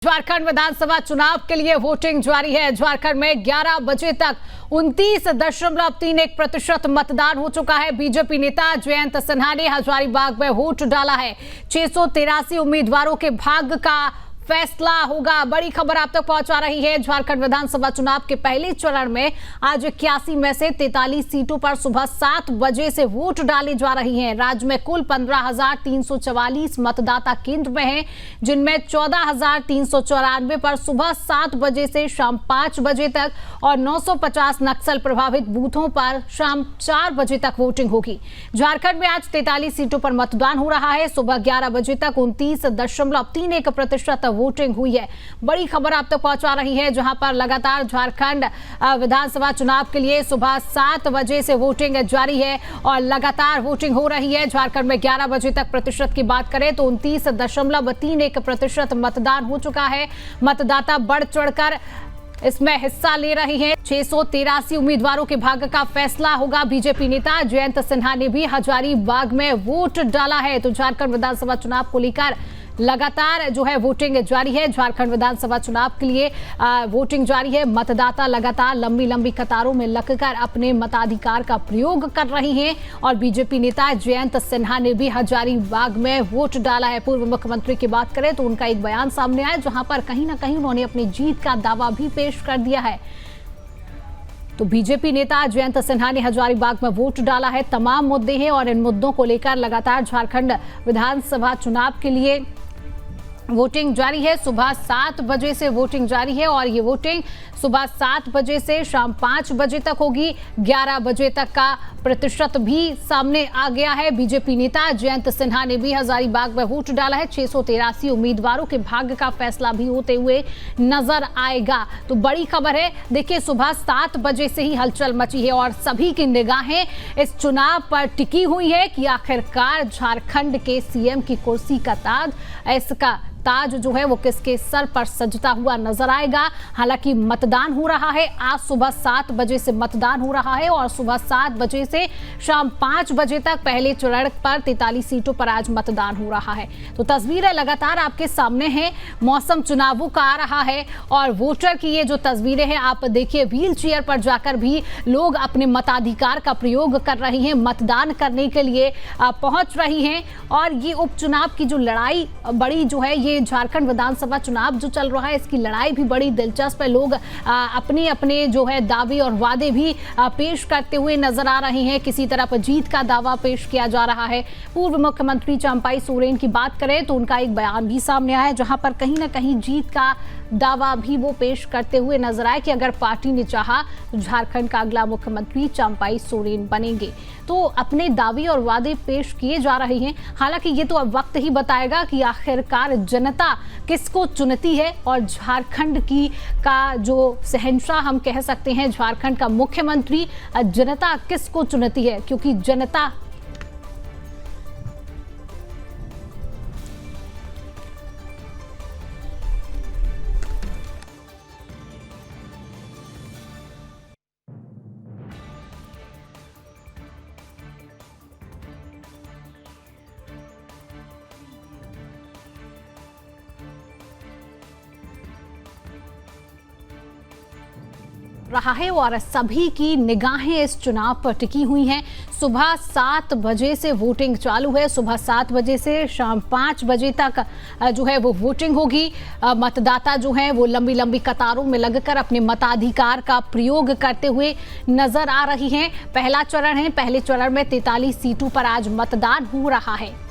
झारखंड विधानसभा चुनाव के लिए वोटिंग जारी है। झारखंड में 11 बजे तक 29.31% मतदान हो चुका है। बीजेपी नेता जयंत सिन्हा ने हजारीबाग में वोट डाला है। 683 उम्मीदवारों के भाग्य का फैसला होगा। बड़ी खबर आप तक पहुंचा रही है। झारखंड विधानसभा चुनाव के पहले चरण में आज 81 में से 43 सीटों पर सुबह 7 बजे से वोट डाले जा रही हैं। राज्य में कुल 15,344 मतदाता केंद्र में हैं, जिनमें 14,394 पर सुबह 7 बजे से शाम 5 बजे तक और 950 नक्सल प्रभावित बूथों पर शाम 4 बजे तक वोटिंग होगी। झारखंड में आज 43 सीटों पर मतदान हो रहा है। सुबह 11 बजे तक 29.31% वोटिंग हुई है। बड़ी खबर आप तक पहुंचा रही है, जहां पर लगातार झारखंड विधानसभा चुनाव के लिए सुबह 7 बजे से वोटिंग जारी है और लगातार वोटिंग हो रही है। झारखंड में 11 बजे तक प्रतिशत की बात करें तो 29.31% मतदान हो चुका है। मतदाता बढ़ चढ़कर इसमें हिस्सा ले रही हैं। 683 उम्मीदवारों के भाग्य का फैसला होगा। बीजेपी नेता जयंत सिन्हा ने भी हजारीबाग में वोट डाला है। तो झारखंड विधानसभा चुनाव को लेकर लगातार जो है वोटिंग जारी है। झारखंड विधानसभा चुनाव के लिए वोटिंग जारी है। मतदाता लगातार लंबी लंबी कतारों में लगकर अपने मताधिकार का प्रयोग कर रही हैं और बीजेपी नेता जयंत सिन्हा ने भी हजारीबाग में वोट डाला है। पूर्व मुख्यमंत्री की बात करें तो उनका एक बयान सामने आया, जहां पर कहीं ना कहीं उन्होंने अपनी जीत का दावा भी पेश कर दिया है। तो बीजेपी नेता जयंत सिन्हा ने हजारीबाग में वोट डाला है। तमाम मुद्दे हैं और इन मुद्दों को लेकर लगातार झारखंड विधानसभा चुनाव के लिए वोटिंग जारी है। सुबह 7 बजे से वोटिंग जारी है और ये वोटिंग सुबह 7 बजे से शाम 5 बजे तक होगी। 11 बजे तक का प्रतिशत भी सामने आ गया है। बीजेपी नेता जयंत सिन्हा ने भी हजारीबाग में वोट डाला है। 683 उम्मीदवारों के भाग्य का फैसला भी होते हुए नजर आएगा। तो बड़ी खबर है, देखिए सुबह 7 बजे से ही हलचल मची है और सभी की निगाहें इस चुनाव पर टिकी हुई है कि आखिरकार झारखंड के सीएम की कुर्सी का इसका ताज जो है वो किसके सर पर सजता हुआ नजर आएगा। हालांकि मतदान हो रहा है, आज सुबह 7 बजे से मतदान हो रहा है और सुबह 7 बजे से शाम 5 बजे तक पहले चरण पर 43 सीटों पर आज मतदान हो रहा है। तो तस्वीरें लगातार आपके सामने हैं। मौसम चुनावों का आ रहा है और वोटर की ये जो तस्वीरें हैं आप देखिए, व्हील चेयर पर जाकर भी लोग अपने मताधिकार का प्रयोग कर रही हैं, मतदान करने के लिए पहुंच रही हैं। और ये उपचुनाव की जो लड़ाई बड़ी जो है, ये झारखंड विधानसभा चुनाव जो चल रहा है, इसकी लड़ाई भी बड़ी दिलचस्प है। लोग अपने अपने जो है दावे और वादे भी पेश करते हुए नजर आ रहे हैं। किसी तरफ जीत का दावा पेश किया जा रहा है। पूर्व मुख्यमंत्री चंपाई सोरेन की बात करें तो उनका एक बयान भी सामने आया है, जहां पर कहीं ना कहीं जीत का दावा भी वो पेश करते हुए नजर आए कि अगर पार्टी ने चाहा तो झारखंड का अगला मुख्यमंत्री चंपाई सोरेन बनेंगे। तो अपने दावे और वादे पेश किए जा रहे हैं। हालांकि ये तो अब वक्त ही बताएगा कि आखिरकार जनता किसको चुनती है और झारखंड की का जो शहंशाह हम कह सकते हैं, झारखंड का मुख्यमंत्री जनता किसको चुनती है, क्योंकि जनता रहा है और सभी की निगाहें इस चुनाव पर टिकी हुई हैं। सुबह 7 बजे से वोटिंग चालू है। सुबह 7 बजे से शाम 5 बजे तक जो है वो वोटिंग होगी। मतदाता जो है वो लंबी लंबी कतारों में लगकर अपने मताधिकार का प्रयोग करते हुए नजर आ रही हैं। पहला चरण है, पहले चरण में 43 सीटों पर आज मतदान हो रहा है।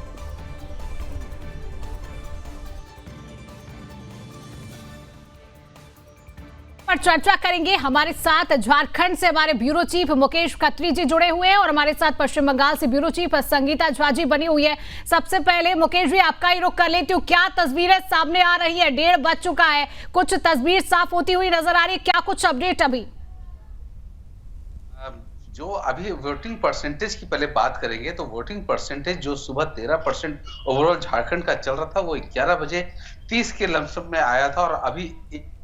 पर चर्चा करेंगे। हमारे साथ झारखंड से हमारे ब्यूरो चीफ मुकेश खत्री जी जुड़े हुए हैं और हमारे साथ पश्चिम बंगाल से ब्यूरो चीफ संगीता झा जी बनी हुई है। सबसे पहले मुकेश जी, आपका ही रुख कर लेती हूँ। क्या तस्वीरें सामने आ रही है? 1:30 बज चुका है, कुछ तस्वीर साफ होती हुई नजर आ रही है, क्या कुछ अपडेट अभी? जो अभी वोटिंग परसेंटेज की पहले बात करेंगे तो वोटिंग परसेंटेज जो सुबह 13% ओवरऑल झारखंड का चल रहा था, वो 11 बजे 30 के लमसम में आया था और अभी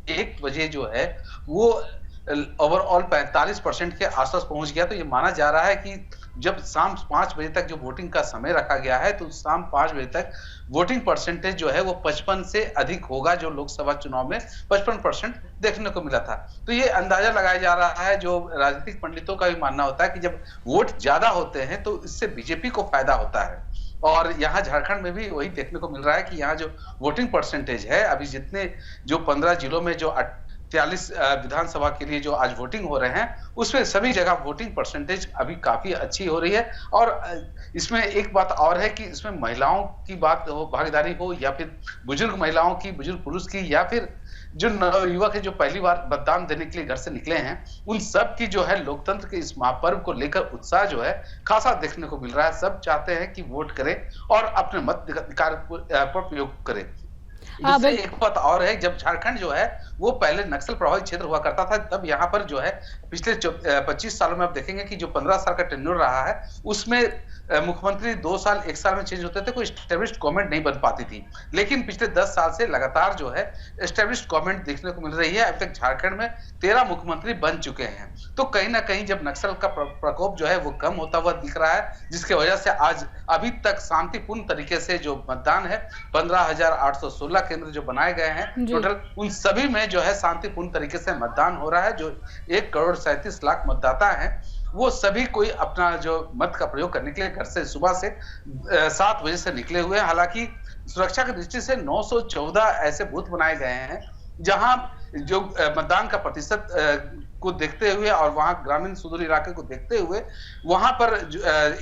1 बजे जो है वो ओवरऑल 45% के आसपास पहुंच गया। तो ये माना जा रहा है कि जब शाम 5 बजे तक जो वोटिंग का समय रखा गया है, तो शाम 5 बजे तक वोटिंग परसेंटेज जो है वो 55 से अधिक होगा, जो लोकसभा चुनाव में 55% देखने को मिला था। तो ये अंदाजा लगाया जा रहा है, जो राजनीतिक पंडितों का भी मानना होता है कि जब वोट ज्यादा होते हैं तो इससे बीजेपी को फायदा होता है। और यहाँ झारखंड में भी वही देखने को मिल रहा है कि यहाँ जो वोटिंग परसेंटेज है, अभी जितने जो 15 जिलों में जो 43 विधानसभा के लिए जो आज वोटिंग हो रहे हैं, उसमें सभी जगह वोटिंग परसेंटेज अभी काफी अच्छी हो रही है। और इसमें एक बात और है कि इसमें महिलाओं की बात हो, भागीदारी हो, या फिर बुजुर्ग महिलाओं की, बुजुर्ग पुरुष की, या फिर जो युवक है जो पहली बार मतदान देने के लिए घर से निकले हैं, उन सब की जो है लोकतंत्र के इस महापर्व को लेकर उत्साह जो है खासा देखने को मिल रहा है। सब चाहते हैं कि वोट करें और अपने मताधिकार पर प्रयोग करें। इससे एक बात और है, जब झारखंड जो है वो पहले नक्सल प्रभावित क्षेत्र हुआ करता था, तब यहाँ पर जो है पिछले 25 सालों में आप देखेंगे कि जो 15 साल का टेन्योर रहा है, उसमें मुख्यमंत्री 2 साल 1 साल में चेंज होते थे, कोई एस्टेब्लिश्ड गवर्नमेंट नहीं बन पाती थी। लेकिन पिछले 10 साल से लगातार जो है एस्टेब्लिश्ड गवर्नमेंट देखने को मिल रही है। अब तक झारखंड में 13 मुख्यमंत्री बन चुके हैं। तो कहीं ना कहीं जब नक्सल का प्रकोप जो है वो कम होता हुआ दिख रहा है, जिसकी वजह से आज अभी तक शांतिपूर्ण तरीके से जो मतदान है, 15,816 केंद्र जो बनाए गए हैं टोटल, उन सभी में जो है शांतिपूर्ण तरीके से मतदान हो रहा है। जो 1,37,00,000 मतदाता हैं, वो सभी कोई अपना जो मत का प्रयोग करने के लिए घर से सुबह से 7 बजे से निकले हुए हैं। हालांकि सुरक्षा की दृष्टि से 914 ऐसे बूथ बनाए गए हैं, जहां जो मतदान का प्रतिशत को देखते हुए और वहां ग्रामीण सुदूर इलाके को देखते हुए वहां पर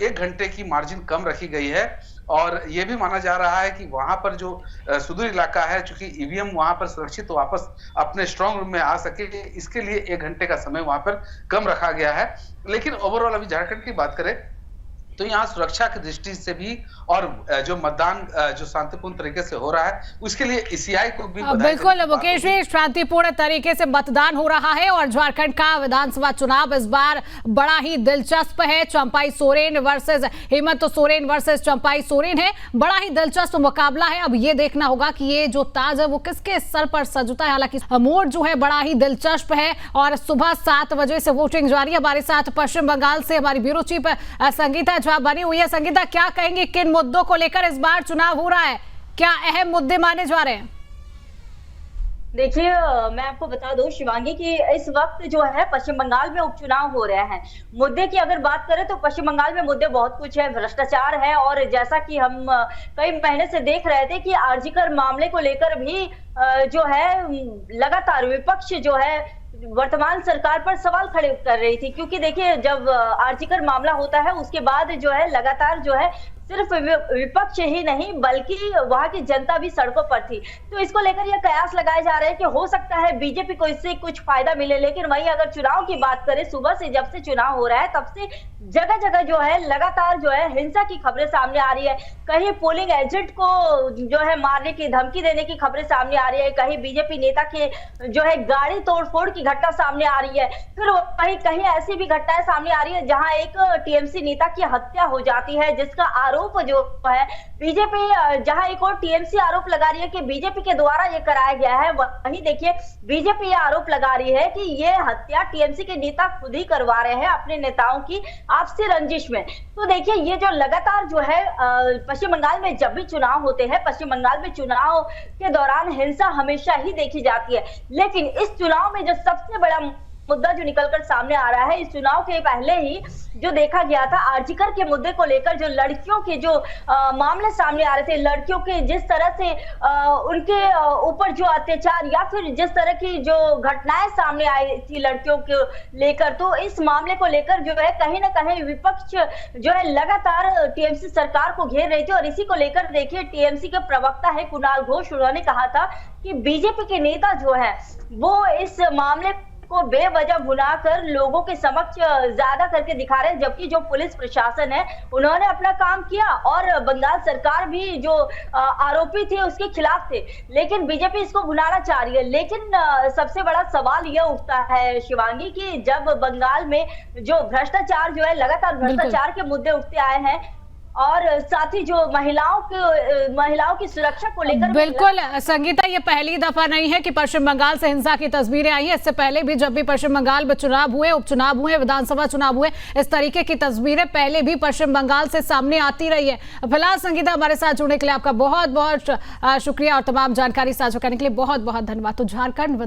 1 घंटे की मार्जिन कम रखी गई है। और यह भी माना जा रहा है कि वहां पर जो सुदूर इलाका है, चूंकि ईवीएम वहां पर सुरक्षित वापस अपने स्ट्रांग रूम में आ सके, इसके लिए 1 घंटे का समय वहां पर कम रखा गया है। लेकिन ओवरऑल अभी झारखंड की बात करें तो यहाँ सुरक्षा की दृष्टि से भी और जो मतदान जो शांतिपूर्ण तरीके से हो रहा है, उसके लिए ईसीआई को भी बिल्कुल मुकेश जी, शांतिपूर्ण तरीके से मतदान हो रहा है और झारखंड का विधानसभा चुनाव इस बार बड़ा ही दिलचस्प है। चंपाई सोरेन वर्सेस हेमंत सोरेन वर्सेस चंपाई सोरेन है, बड़ा ही दिलचस्प मुकाबला है। अब ये देखना होगा कि ये जो ताज है वो किसके सर पर सजता है। हालांकि मोड जो है बड़ा ही दिलचस्प है और सुबह 7 बजे से वोटिंग जारी है। हमारे साथ पश्चिम बंगाल से हमारी ब्यूरो चीफ संगीता बनी हुई है। संगीता, क्या कहेंगे, किन मुद्दों को लेकर इस बार चुनाव हो रहा है, क्या अहम मुद्दे माने जा रहे हैं? देखिए, मैं आपको बता दूं शिवांगी कि इस वक्त जो है पश्चिम बंगाल में उपचुनाव हो रहे हैं। मुद्दे की अगर बात करें तो पश्चिम बंगाल में मुद्दे बहुत कुछ है, भ्रष्टाचार है, और जैसा कि हम कई महीने से देख रहे थे कि आरजीकर मामले को लेकर भी जो है लगातार विपक्ष जो है वर्तमान सरकार पर सवाल खड़े कर रही थी। क्योंकि देखिए, जब आरजीकर मामला होता है उसके बाद जो है लगातार जो है सिर्फ विपक्ष ही नहीं बल्कि वहां की जनता भी सड़कों पर थी। तो इसको लेकर यह कयास लगाए जा रहे हैं कि हो सकता है बीजेपी को इससे कुछ फायदा मिले। लेकिन वहीं अगर चुनाव की बात करें, सुबह से जब से चुनाव हो रहा है तब से जगह जगह जो है लगातार जो है हिंसा की खबरें सामने आ रही है। कहीं पोलिंग एजेंट को जो है मारने की धमकी देने की खबरें सामने आ रही है, कहीं बीजेपी नेता के जो है गाड़ी तोड़फोड़ की घटना सामने आ रही है, फिर वहीं कहीं ऐसी भी घटनाएं सामने आ रही है जहां एक टीएमसी नेता की हत्या हो जाती है, जिसका आरोप जो है बीजेपी, जहां एक और टीएमसी आरोप लगा रही है कि बीजेपी के द्वारा ये कराया गया है। वहीं देखिए, बीजेपी ये आरोप लगा रही है कि ये हत्या टीएमसी के नेता खुद ही करवा रहे हैं अपने नेताओं की आपसी रंजिश में। तो देखिए, ये जो लगातार जो है पश्चिम बंगाल में जब भी चुनाव होते हैं, पश्चिम बंगाल में चुनाव के दौरान हिंसा हमेशा ही देखी जाती है। लेकिन इस चुनाव में जो सबसे बड़ा मुद्दा जो निकलकर सामने आ रहा है, इस चुनाव के पहले ही जो देखा गया था आरजीकर के मुद्दे को लेकर, जो लड़कियों के जो मामले सामने आ रहे थे, लड़कियों के जिस तरह से उनके ऊपर जो अत्याचार या फिर जिस तरह की जो घटनाएं सामने आई थी लड़कियों को लेकर, तो इस मामले को लेकर जो है कहीं ना कहीं विपक्ष जो है लगातार टीएमसी सरकार को घेर रही थी। और इसी को लेकर देखिए, टीएमसी के प्रवक्ता है कुणाल घोष, उन्होंने कहा था कि बीजेपी के नेता जो है वो इस मामले को बेवजह भुनाकर लोगों के समक्ष ज्यादा करके दिखा रहे हैं, जबकि जो पुलिस प्रशासन है उन्होंने अपना काम किया और बंगाल सरकार भी जो आरोपी थे उसके खिलाफ थे। लेकिन बीजेपी इसको भुनाना चाह रही है। लेकिन सबसे बड़ा सवाल यह उठता है शिवांगी कि जब बंगाल में जो भ्रष्टाचार जो है, लगातार भ्रष्टाचार के मुद्दे उठते आए हैं, और साथ ही जो महिलाओं की सुरक्षा को लेकर बिल्कुल संगीता, ये पहली दफा नहीं है कि पश्चिम बंगाल से हिंसा की तस्वीरें आई हैं। इससे पहले भी जब भी पश्चिम बंगाल में चुनाव हुए, उपचुनाव हुए, विधानसभा चुनाव हुए, इस तरीके की तस्वीरें पहले भी पश्चिम बंगाल से सामने आती रही है। फिलहाल संगीता, हमारे साथ जुड़ने के लिए आपका बहुत बहुत शुक्रिया और तमाम जानकारी साझा करने के लिए बहुत बहुत धन्यवाद। तो झारखंड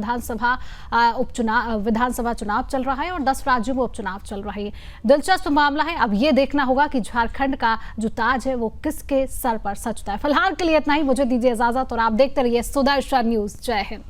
विधानसभा चुनाव चल रहा है और 10 राज्यों में उपचुनाव चल रहा है। दिलचस्प मामला है। अब ये देखना होगा कि झारखंड का जो ताज है वो किसके सर पर सजता है। फिलहाल के लिए इतना ही, मुझे दीजिए इजाजत और आप देखते रहिए सुदर्शन न्यूज। जय हिंद।